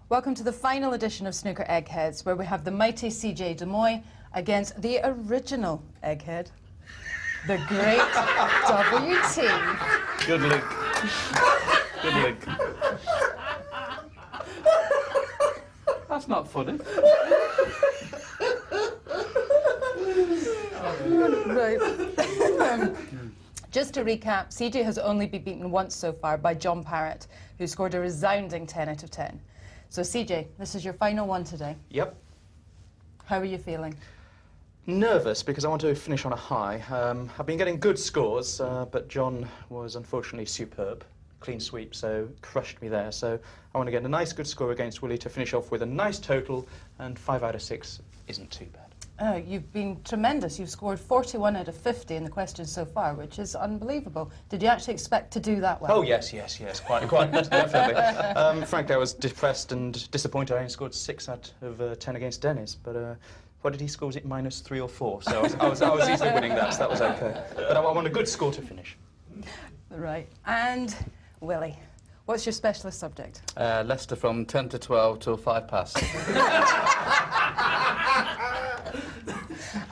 Welcome to the final edition of Snooker Eggheads, where we have the mighty CJ de Mooi against the original Egghead, the great WT. Good link. Good link. That's not funny. Right. Just to recap, CJ has only been beaten once so far by John Parrott, who scored a resounding 10 out of 10. So CJ, this is your final one today. Yep. How are you feeling? Nervous because I want to finish on a high. I've been getting good scores, but John was unfortunately superb. Clean sweep, so crushed me there. So I want to get a nice good score against Willie to finish off with a nice total, and 5 out of 6 isn't too bad. Oh, you've been tremendous. You've scored 41 out of 50 in the questions so far, which is unbelievable. Did you actually expect to do that well? Oh, yes, quite definitely. Frankly, I was depressed and disappointed. I only scored 6 out of 10 against Dennis, but what did he score? Was it -3 or 4? So I was easily winning that, so that was okay. But I want a good score to finish. Right. And Willie, what's your specialist subject? Leicester from 10 to 12 till 5 past.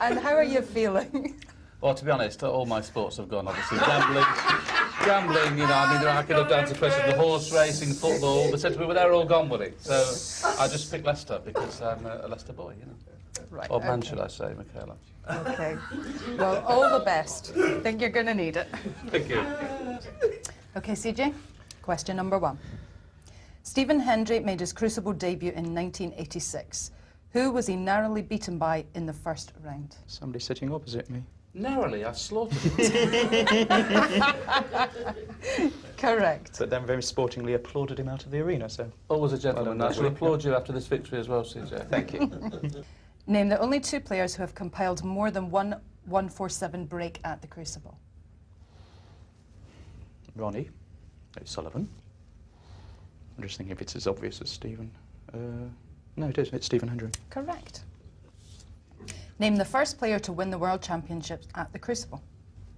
And how are you feeling? Well, to be honest, all my sports have gone, obviously. Gambling, you know, I mean, I could have done to questions of horse racing, football. They said to me, well, they're all gone, Willie. So I just picked Leicester because I'm a Leicester boy, you know. Right. Or man, should I say, Michaela. Okay. Well, all the best. I think you're going to need it. Thank you. Okay, CJ, question number 1. Stephen Hendry made his Crucible debut in 1986. Who was he narrowly beaten by in the first round? Somebody sitting opposite me. Narrowly, I slaughtered him. Correct. But then very sportingly applauded him out of the arena, so... Always a gentleman. Well, I shall applaud you after this victory as well, CJ. Thank you. Name the only 2 players who have compiled more than one 147 break at the Crucible. Ronnie Sullivan. I'm just thinking if it's as obvious as Stephen. No, it is. It's Stephen Hendry. Correct. Name the first player to win the World Championships at the Crucible.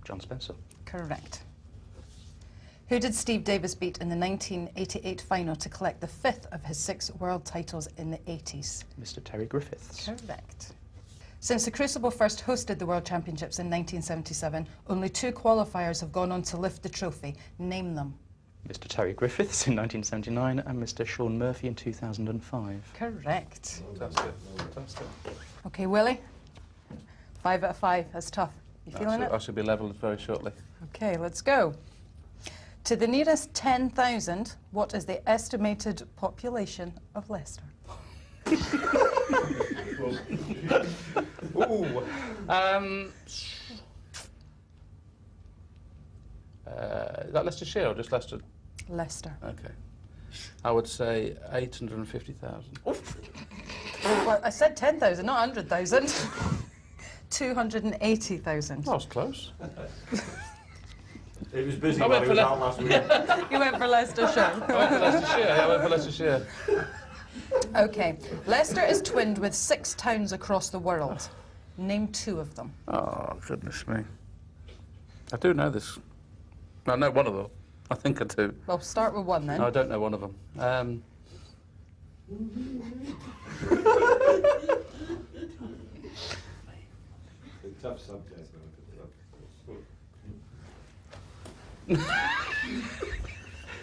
John Spencer. Correct. Who did Steve Davis beat in the 1988 final to collect the 5th of his 6 world titles in the 80s? Mr. Terry Griffiths. Correct. Since the Crucible first hosted the World Championships in 1977, only 2 qualifiers have gone on to lift the trophy. Name them. Mr. Terry Griffiths in 1979 and Mr. Sean Murphy in 2005. Correct. Fantastic. Fantastic. Okay, Willie. 5 out of 5. That's tough. You feeling it? I should be levelled very shortly. Okay, let's go. To the nearest 10,000, what is the estimated population of Leicester? Ooh. Is that Leicestershire or just Leicester? Leicester. Okay. I would say 850,000. Well, I said 10,000, not 100,000. 280,000. That was close. It was busy I while went he for was out last week. You went for Leicestershire. I went for Leicestershire. I went for Leicestershire. Okay. Leicester is twinned with 6 towns across the world. Name 2 of them. Oh, goodness me. I do know this. I know one of them. I think I do. Well, start with 1 then. No, I don't know one of them. It's a tough subject.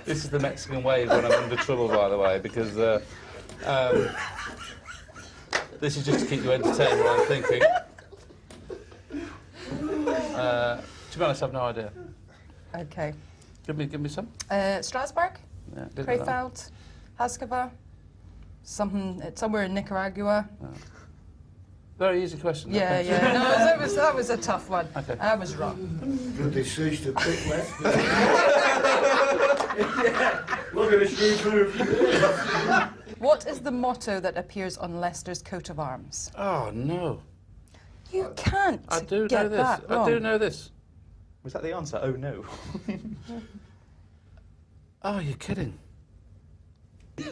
This is the Mexican wave when I'm under trouble, by the way, because this is just to keep you entertained while I'm thinking. To be honest, I've no idea. Okay. Give me some. Strasbourg, Yeah, didn't know that. Krefeld, Haskava, somewhere in Nicaragua. Very easy question. Yeah, Thank you. yeah. No, that was a tough one. Okay. I was wrong. Good decision to pick left. Look at the shrewd move. What is the motto that appears on Leicester's coat of arms? Oh, no. You can't I do get know this. that wrong. I do know this. Was that the answer? Oh, no. Oh, you're kidding. Gary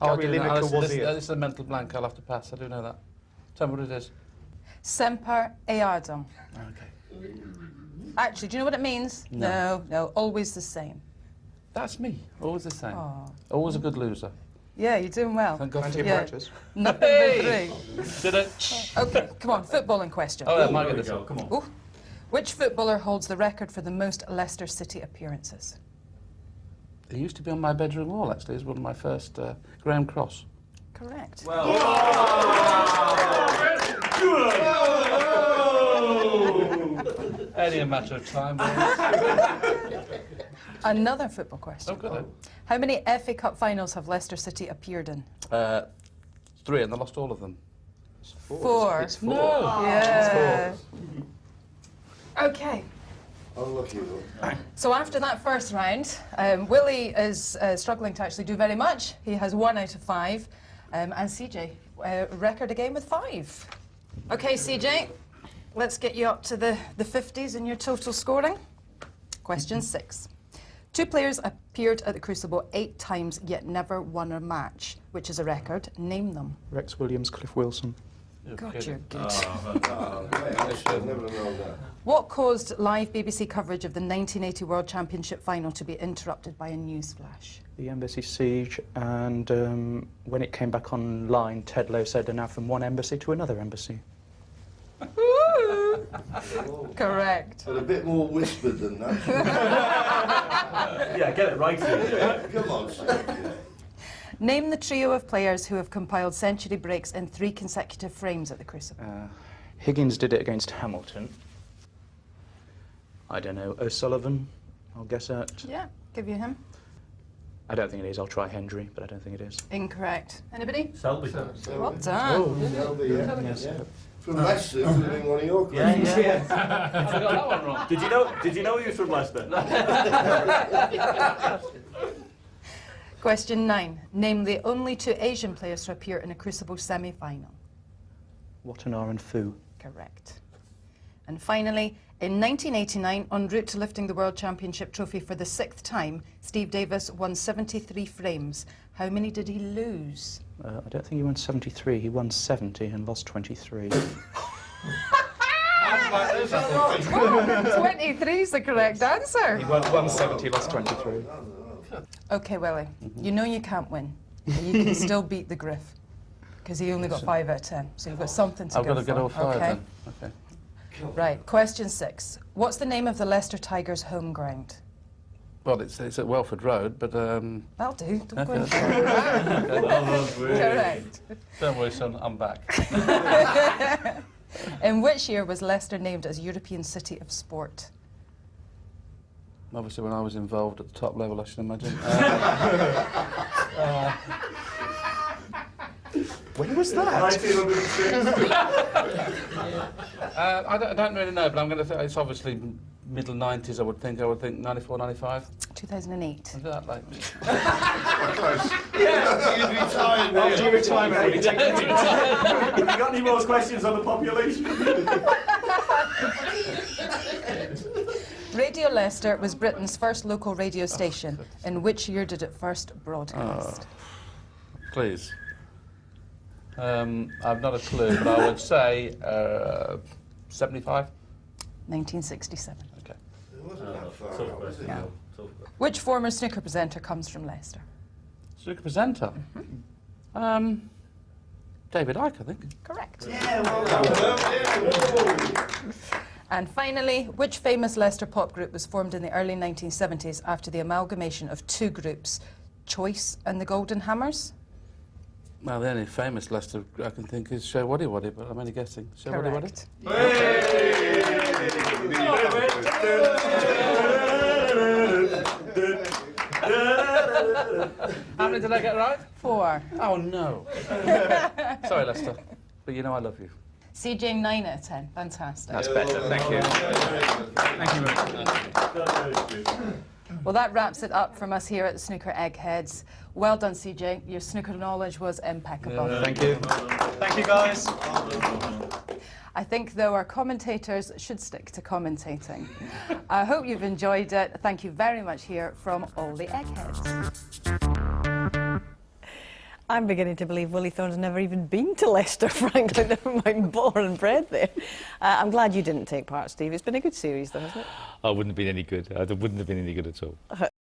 I do know. Lineker was This here. is a mental blank. I'll have to pass. I do know that. Tell me what it is. Semper Eadem. Okay. Actually, do you know what it means? No. No, always the same. That's me. Always the same. Oh. Always a good loser. Yeah, you're doing well. Thank God for Plenty of Yeah. practice. Nothing Hey! but three. Did it? Okay, come on, footballing question. Oh, yeah, might There get we this go, up. come on. Ooh. Which footballer holds the record for the most Leicester City appearances? It used to be on my bedroom wall, actually. It was one of my first Graham Cross. Correct. Only a matter of time. Another football question. Oh, good. How many FA Cup finals have Leicester City appeared in? 3, and I lost all of them. Four. It's four. No! Yeah. Okay. Unlucky one. So after that first round, Willie is struggling to actually do very much. He has 1 out of 5, and CJ record again with 5. Okay, CJ, let's get you up to the 50s in your total scoring. Question 6. 2 players appeared at the Crucible 8 times, yet never won a match, which is a record. Name them. Rex Williams, Cliff Wilson. God, kidding. you're good. I've never known that. What caused live BBC coverage of the 1980 World Championship final to be interrupted by a news flash? The embassy siege, and when it came back online, Ted Lowe said, "And now from one embassy to another embassy." Correct. But a bit more whispered than that. Yeah, get it right here. Come on, Sergio. Name the trio of players who have compiled century breaks in 3 consecutive frames at the Crucible. Higgins did it against Hamilton. I don't know, O'Sullivan, I'll guess at. Yeah, give you him. I don't think it is, I'll try Hendry, but I don't think it is. Incorrect. Anybody? Selby. Well done. Selby, yeah. Yes. Yeah. From Leicester, it would have been one of your Yeah, questions. yeah. I got that one wrong. Did you know he was from Leicester? Question 9. Name the only 2 Asian players to appear in a Crucible semi-final. Watanabe and Fu. Correct. And finally, in 1989, en route to lifting the World Championship trophy for the 6th time, Steve Davis won 73 frames. How many did he lose? I don't think he won 73, he won 70 and lost 23. 23 is the correct answer. He won 70, lost 23. Okay, Willie, you know you can't win, but you can still beat the Griff, because he only got 5 out of 10, so you've got something to I've go got to for. get all 5 okay? then. Okay. Right, question 6. What's the name of the Leicester Tigers' home ground? Well, it's at Welford Road, but That'll do. Don't go Okay. any Correct. don't worry, son, I'm back. In which year was Leicester named as European City of Sport? Obviously, when I was involved at the top level, I should imagine. When was that? 1906. I don't really know, but I'm going to think it's obviously middle 90s, I would think. 94, 95. 2008. Is that like... You'd retired, mate. After your retirement, will you take Have you got any more questions on the population? Radio Leicester was Britain's first local radio station. In which year did it first broadcast? Please. I've not a clue, but I would say 75. 1967. Okay. It wasn't that far out, was it? Yeah. Which former snooker presenter comes from Leicester? Snooker presenter. David Icke, I think. Correct. Yeah, well done. And finally, which famous Leicester pop group was formed in the early 1970s after the amalgamation of 2 groups, Choice and the Golden Hammers? Well, the only famous Leicester I can think is Show Waddy Waddy, but I'm only guessing. Show Waddy Waddy? Correct. How many did I get right? 4. Oh, no. Sorry, Leicester, but you know I love you. CJ 9 out of 10. Fantastic. That's better, thank you. Thank you very much. Well, that wraps it up from us here at the Snooker Eggheads. Well done, CJ. Your snooker knowledge was impeccable. Yeah. Thank you. Thank you, guys. I think, though, our commentators should stick to commentating. I hope you've enjoyed it. Thank you very much here from all the Eggheads. I'm beginning to believe Willie Thorne's never even been to Leicester, frankly, never mind born and bred there. I'm glad you didn't take part, Steve. It's been a good series, though, hasn't it? I wouldn't have been any good. I wouldn't have been any good at all.